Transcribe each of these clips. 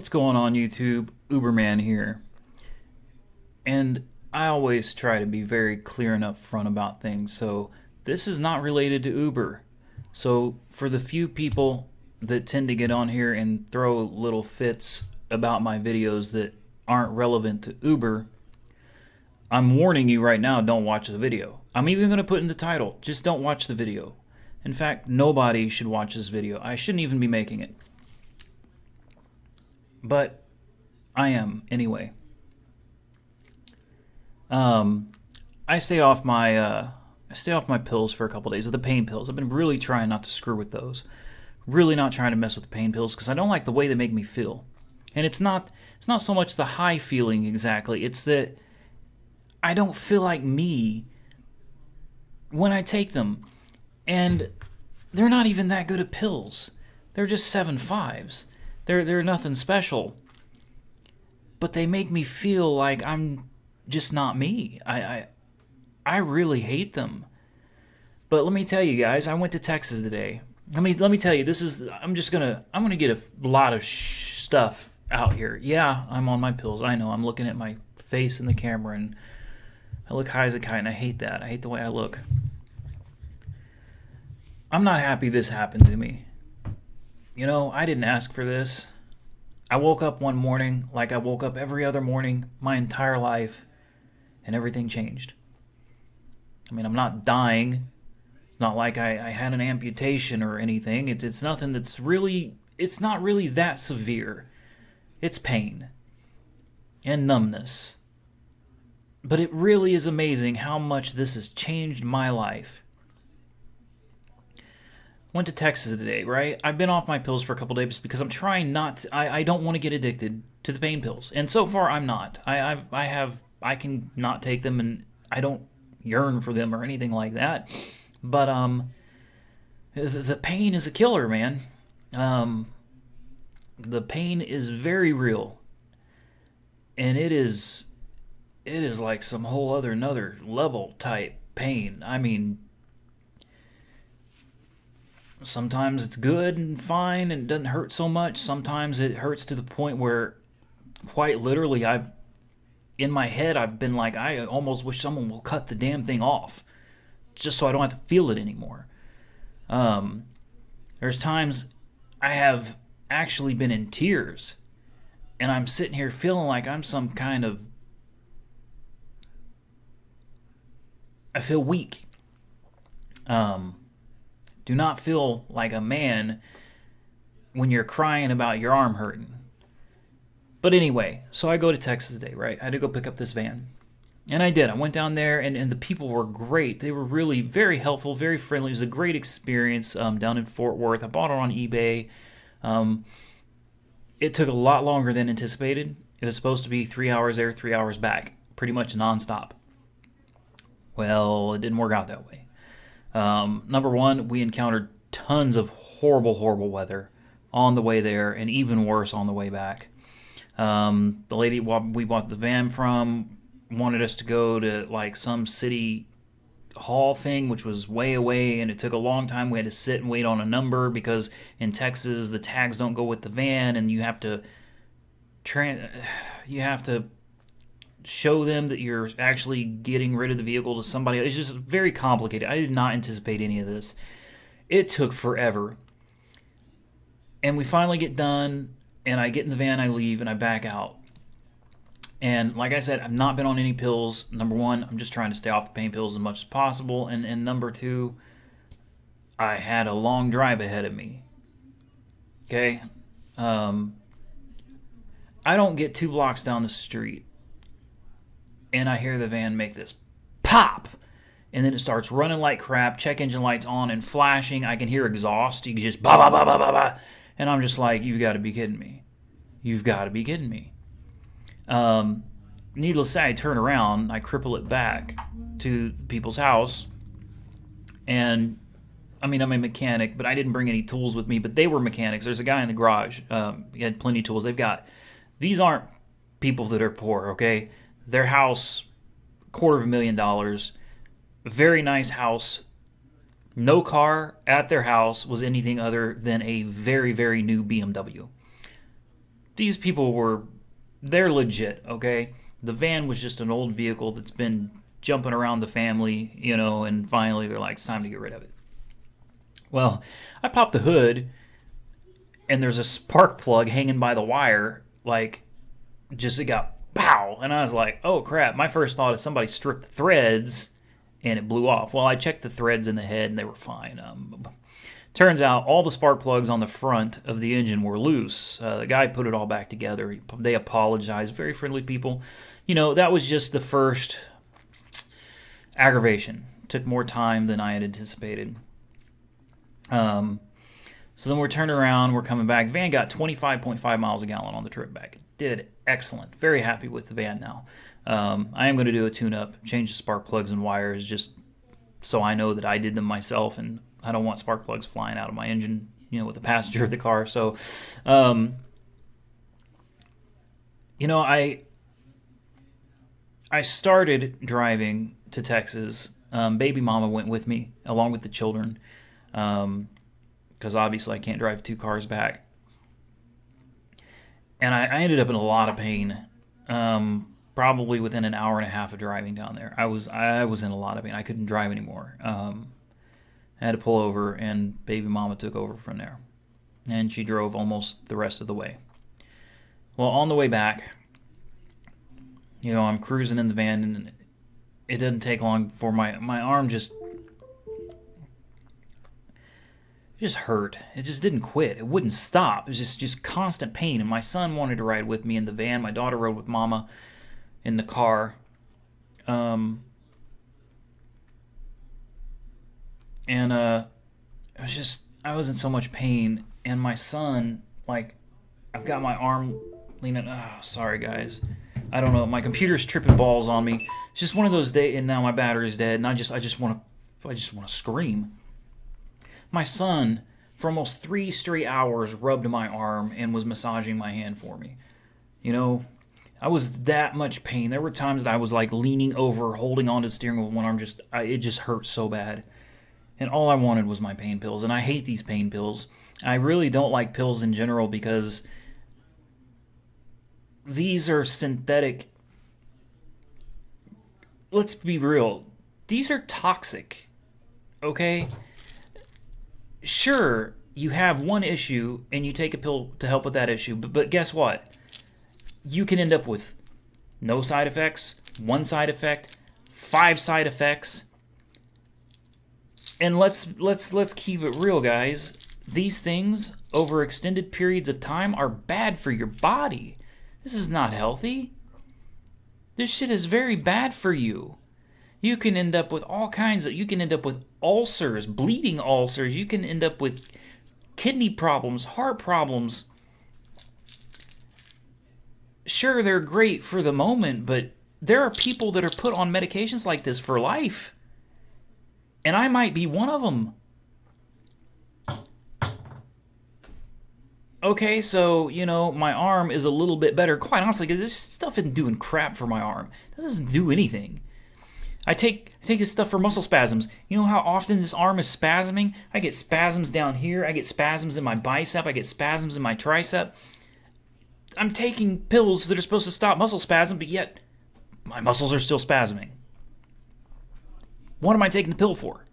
What's going on YouTube? Uberman here. And I always try to be very clear and upfront about things, so this is not related to Uber. So for the few people that tend to get on here and throw little fits about my videos that aren't relevant to Uber, I'm warning you right now, don't watch the video. I'm even going to put in the title, just don't watch the video. In fact, nobody should watch this video. I shouldn't even be making it. But I am anyway. I stayed off my pills for a couple days, of the pain pills. I've been really trying not to screw with those. Really not trying to mess with the pain pills because I don't like the way they make me feel. And it's not so much the high feeling exactly. It's that I don't feel like me when I take them. And they're not even that good at pills. They're just 7.5s. They're nothing special. But they make me feel like I'm just not me. I really hate them. But let me tell you guys, I went to Texas today. Let me tell you, I'm gonna get a lot of stuff out here. Yeah, I'm on my pills. I know. I'm looking at my face in the camera and I look high as a kite, and I hate that. I hate the way I look. I'm not happy this happened to me. You know, I didn't ask for this. I woke up one morning like I woke up every other morning my entire life, and everything changed. I mean, I'm not dying. It's not like I had an amputation or anything. It's nothing that's really, it's not really that severe. It's pain and numbness. But it really is amazing how much this has changed my life. Went to Texas today, right? I've been off my pills for a couple days because I'm trying not to, I don't want to get addicted to the pain pills. And so far I'm not. I can not take them, and I don't yearn for them or anything like that. But the pain is a killer, man. The pain is very real. And it is like some whole another level type pain. I mean, sometimes it's good and fine and doesn't hurt so much. Sometimes it hurts to the point where, quite literally, in my head, I've been like, I almost wish someone will cut the damn thing off, just so I don't have to feel it anymore. There's times I have actually been in tears, and I'm sitting here feeling like I'm some kind of, I feel weak. Do not feel like a man when you're crying about your arm hurting. But anyway, so I go to Texas today, right? I had to go pick up this van. And I did. I went down there, and the people were great. They were really very helpful, very friendly. It was a great experience down in Fort Worth. I bought it on eBay. It took a lot longer than anticipated. It was supposed to be 3 hours there, 3 hours back, pretty much nonstop. Well, it didn't work out that way. Number one, we encountered tons of horrible weather on the way there, and even worse on the way back. The lady we bought the van from wanted us to go to like some city hall thing, which was way away, and it took a long time. We had to sit and wait on a number because in Texas the tags don't go with the van, and you have to show them that you're actually getting rid of the vehicle to somebody. It's just very complicated. I did not anticipate any of this. It took forever. And we finally get done, and I get in the van, I leave, and I back out. And like I said, I've not been on any pills. Number one, I'm just trying to stay off the pain pills as much as possible. And number two, I had a long drive ahead of me. Okay? I don't get 2 blocks down the street, and I hear the van make this pop, and then it starts running like crap, check engine lights on and flashing. I can hear exhaust. You can just ba ba ba ba ba ba, and I'm just like, you've got to be kidding me. You've got to be kidding me. Needless to say, I turn around, I cripple it back to the people's house, and I mean, I'm a mechanic, but I didn't bring any tools with me, but they were mechanics. There's a guy in the garage. He had plenty of tools. These aren't people that are poor, okay? Their house, $250,000, very nice house. No car at their house was anything other than a very, very new BMW. these people they're legit, okay? The van was just an old vehicle that's been jumping around the family, you know, and finally they're like, it's time to get rid of it. Well, I popped the hood, and there's a spark plug hanging by the wire, like, just it got pow, and I was like, oh crap. My first thought is somebody stripped the threads, and it blew off. Well, I checked the threads in the head, and they were fine. Turns out all the spark plugs on the front of the engine were loose. The guy put it all back together. They apologized. Very friendly people. You know, that was just the first aggravation. Took more time than I had anticipated. So then we're turning around. We're coming back. The van got 25.5 miles a gallon on the trip back. It did excellent. Very happy with the van now. I am going to do a tune-up, change the spark plugs and wires just so I know that I did them myself, and I don't want spark plugs flying out of my engine, you know, with the passenger of the car. So, you know, I started driving to Texas. Baby mama went with me, along with the children, because obviously I can't drive 2 cars back. And I ended up in a lot of pain, probably within an hour and a half of driving down there. I was in a lot of pain. I couldn't drive anymore. I had to pull over, and baby mama took over from there. And she drove almost the rest of the way. Well, on the way back, you know, I'm cruising in the van, and it didn't take long before my arm just hurt. It just didn't quit. It wouldn't stop. It was just constant pain. And my son wanted to ride with me in the van. My daughter rode with mama in the car. And it was just, I was in so much pain, and my son, like, I've got my arm leaning, oh, sorry guys, I don't know, my computer's tripping balls on me. It's just one of those days, and now my battery's dead, and I just want to scream. My son, for almost 3 straight hours, rubbed my arm and was massaging my hand for me. You know, I was that much pain. There were times that I was like leaning over, holding onto the steering wheel with one arm, it just hurt so bad. And all I wanted was my pain pills, and I hate these pain pills. I really don't like pills in general because these are synthetic. Let's be real. These are toxic, okay? Sure, you have one issue, and you take a pill to help with that issue, but guess what? You can end up with no side effects, 1 side effect, 5 side effects. And let's keep it real, guys. These things over extended periods of time are bad for your body. This is not healthy. This shit is very bad for you. You can end up with all kinds of, you can end up with ulcers, bleeding ulcers. You can end up with kidney problems, heart problems. Sure, they're great for the moment, but there are people that are put on medications like this for life. And I might be one of them. Okay, so, you know, my arm is a little bit better. Quite honestly, this stuff isn't doing crap for my arm. It doesn't do anything. I take this stuff for muscle spasms. You know how often this arm is spasming? I get spasms down here. I get spasms in my bicep. I get spasms in my tricep. I'm taking pills that are supposed to stop muscle spasm, but yet my muscles are still spasming. What am I taking the pill for?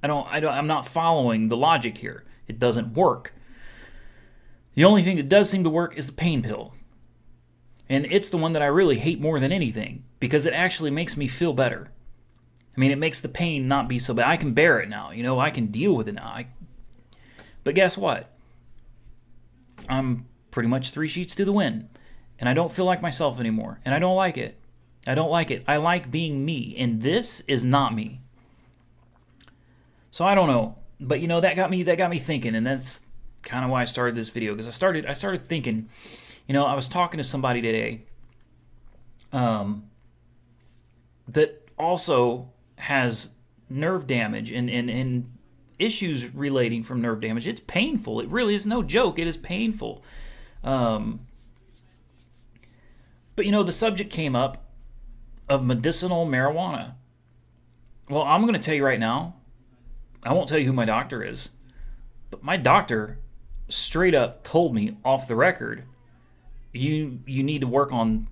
I'm not following the logic here. It doesn't work. The only thing that does seem to work is the pain pill. And it's the one that I really hate more than anything because it actually makes me feel better. I mean, it makes the pain not be so bad. I can bear it now. You know, I can deal with it now. But guess what? I'm pretty much 3 sheets to the wind. And I don't feel like myself anymore. And I don't like it. I don't like it. I like being me. And this is not me. So I don't know. But, you know, that got me thinking. And that's kind of why I started this video. Because I started thinking, you know, I was talking to somebody today that also has nerve damage and issues relating from nerve damage. It's painful. It really is no joke. It is painful. But, you know, the subject came up of medicinal marijuana. Well, I'm going to tell you right now, I won't tell you who my doctor is, but my doctor straight up told me off the record you need to work on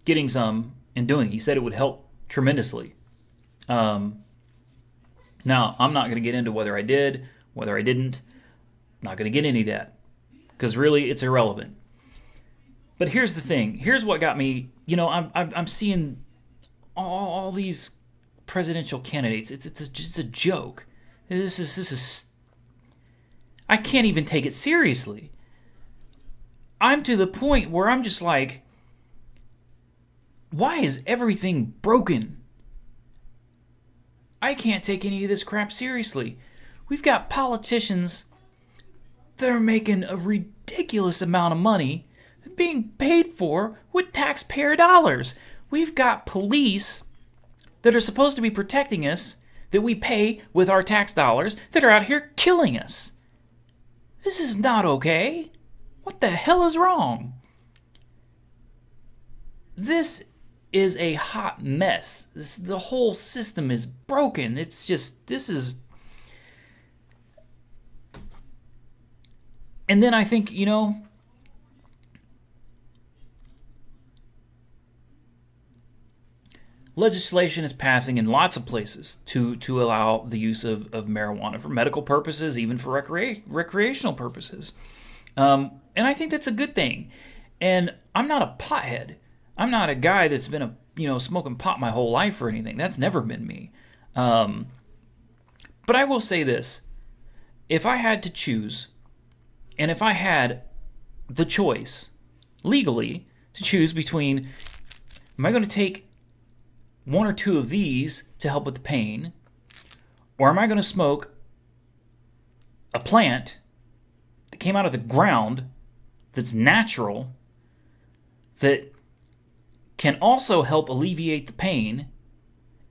getting some and doing it. He said it would help tremendously. Now, I'm not going to get into whether I did, whether I didn't. I'm not going to get any of that because really it's irrelevant. But here's the thing. Here's what got me. I'm seeing all these presidential candidates. It's just a joke. This is. I can't even take it seriously. I'm to the point where I'm just like, why is everything broken? I can't take any of this crap seriously. We've got politicians that are making a ridiculous amount of money being paid for with taxpayer dollars. We've got police that are supposed to be protecting us that we pay with our tax dollars that are out here killing us. This is not okay. What the hell is wrong? This is a hot mess. The whole system is broken. It's just, this is... And then I think, legislation is passing in lots of places to allow the use of marijuana for medical purposes, even for recreational purposes. And I think that's a good thing. And I'm not a pothead. I'm not a guy that's been smoking pot my whole life or anything. That's never been me. But I will say this. If I had to choose, and if I had the choice, legally, to choose between, am I going to take one or two of these to help with the pain, or am I going to smoke a plant that came out of the ground that's natural, that can also help alleviate the pain,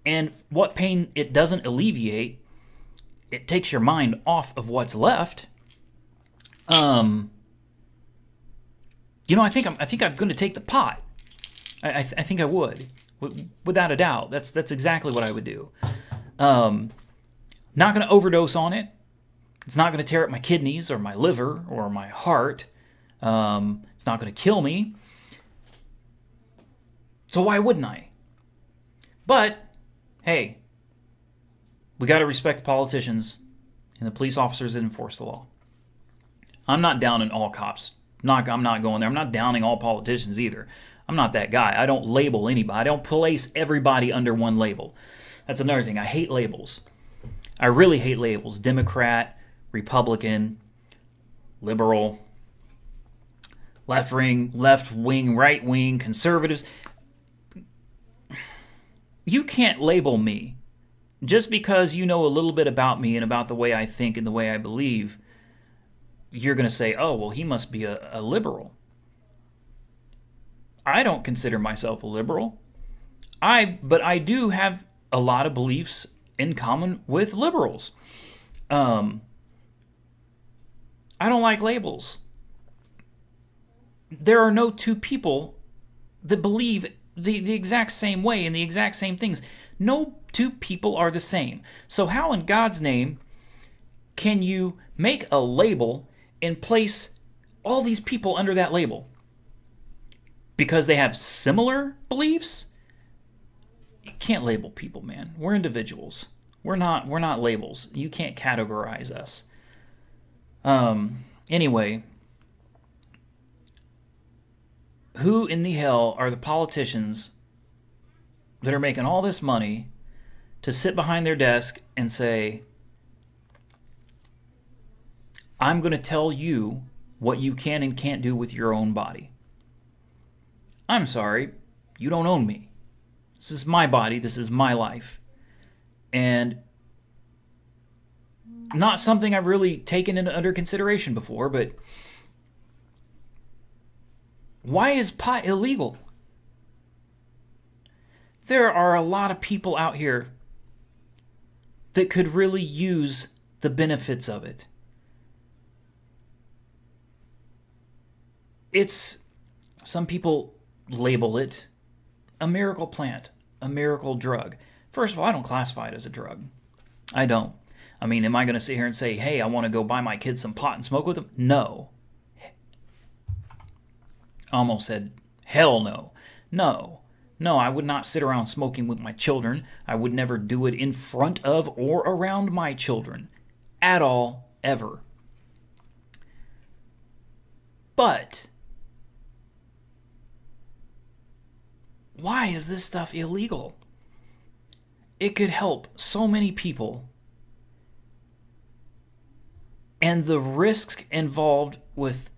and what pain it doesn't alleviate, it takes your mind off of what's left. I think I'm going to take the pot. I think I would, without a doubt. That's exactly what I would do. Not going to overdose on it. It's not going to tear up my kidneys or my liver or my heart. It's not going to kill me. So why wouldn't I? But, hey, we got to respect the politicians and the police officers that enforce the law. I'm not downing all cops. I'm not going there. I'm not downing all politicians either. I'm not that guy. I don't label anybody. I don't place everybody under one label. That's another thing. I hate labels. I really hate labels. Democrat, Republican, liberal, left wing, right wing, conservatives. You can't label me. Just because you know a little bit about me and about the way I think and the way I believe, you're going to say, oh, well, he must be a liberal. I don't consider myself a liberal. But I do have a lot of beliefs in common with liberals. I don't like labels. There are no two people that believe the exact same way and the exact same things. No two people are the same. So how in God's name can you make a label and place all these people under that label? Because they have similar beliefs? You can't label people, man. We're individuals. We're not labels. You can't categorize us. Anyway, who in the hell are the politicians that are making all this money to sit behind their desk and say, I'm going to tell you what you can and can't do with your own body? I'm sorry, you don't own me. This is my body, this is my life. And not something I've really taken under consideration before, but why is pot illegal? There are a lot of people out here that could really use the benefits of it. Some people label it a miracle plant, a miracle drug. First of all, I don't classify it as a drug. I don't. I mean, am I going to sit here and say, hey, I want to go buy my kids some pot and smoke with them? No. I almost said, hell no. No. No, I would not sit around smoking with my children. I would never do it in front of or around my children. At all, ever. But why is this stuff illegal? It could help so many people. And the risks involved with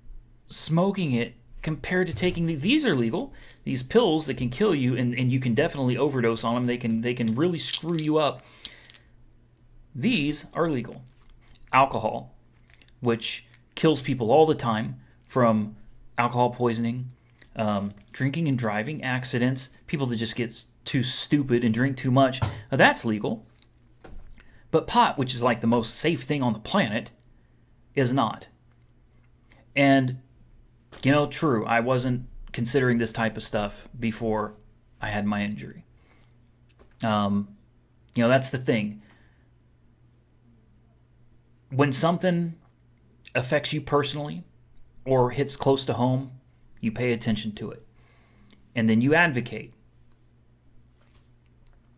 smoking it compared to taking these are legal. These pills that can kill you, and you can definitely overdose on them. They can really screw you up. These are legal. Alcohol, which kills people all the time from alcohol poisoning, drinking and driving accidents, people that just get too stupid and drink too much. That's legal. But pot, which is like the most safe thing on the planet, is not. And, you know, true, I wasn't considering this type of stuff before I had my injury. You know, that's the thing. When something affects you personally or hits close to home, you pay attention to it. And then you advocate.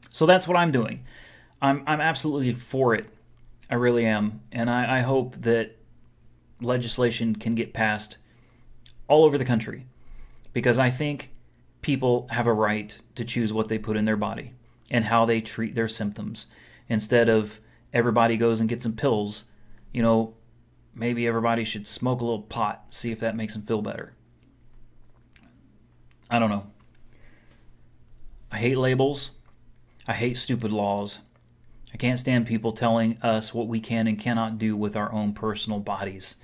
So that's what I'm doing. I'm absolutely for it. I really am. And I hope that legislation can get passed all over the country, because I think people have a right to choose what they put in their body and how they treat their symptoms. Instead of everybody goes and gets some pills, you know, maybe everybody should smoke a little pot, see if that makes them feel better. I don't know. I hate labels. I hate stupid laws. I can't stand people telling us what we can and cannot do with our own personal bodies.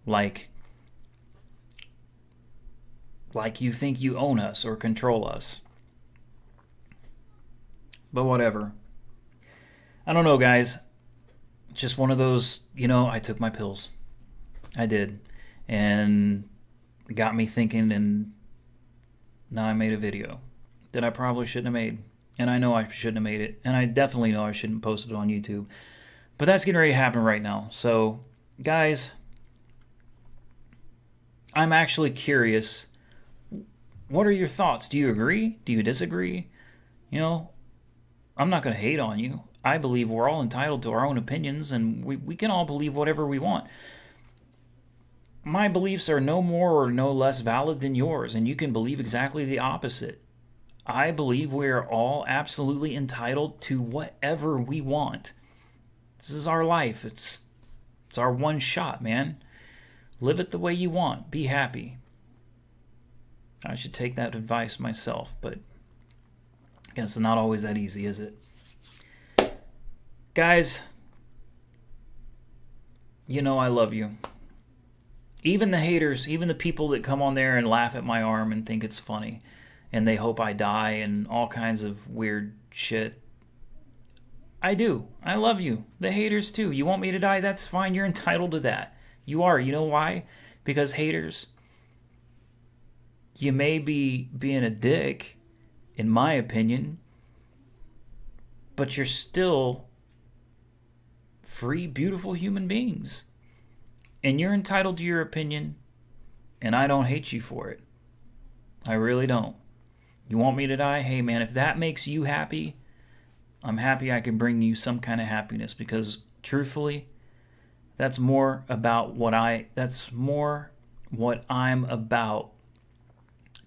Like you think you own us or control us. But whatever. I don't know, guys. Just one of those, you know, I took my pills. I did. And it got me thinking, and now I made a video that I probably shouldn't have made. And I know I shouldn't have made it. And I definitely know I shouldn't post it on YouTube. But that's getting ready to happen right now. So, guys, I'm actually curious. What are your thoughts? Do you agree? Do you disagree? You know, I'm not going to hate on you. I believe we're all entitled to our own opinions, and we can all believe whatever we want. My beliefs are no more or no less valid than yours, and you can believe exactly the opposite. I believe we are all absolutely entitled to whatever we want. This is our life. It's our one shot, man. Live it the way you want. Be happy. I should take that advice myself, but I guess it's not always that easy, is it? Guys, you know I love you. Even the haters, even the people that come on there and laugh at my arm and think it's funny, and they hope I die and all kinds of weird shit. I do. I love you. The haters too. You want me to die? That's fine. You're entitled to that. You are. You know why? Because haters, you may be being a dick, in my opinion, but you're still free, beautiful human beings. And you're entitled to your opinion, and I don't hate you for it. I really don't. You want me to die? Hey, man, if that makes you happy, I'm happy I can bring you some kind of happiness, because truthfully, that's more what I'm about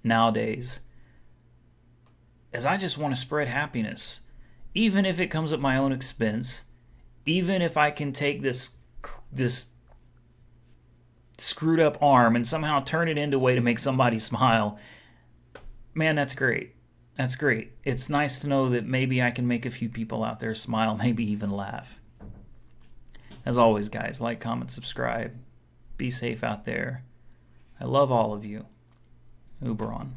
nowadays. As I just want to spread happiness, even if it comes at my own expense, even if I can take this screwed up arm and somehow turn it into a way to make somebody smile. Man, that's great. That's great. It's nice to know that maybe I can make a few people out there smile, maybe even laugh. As always, guys, like, comment, subscribe. Be safe out there. I love all of you. Uber on.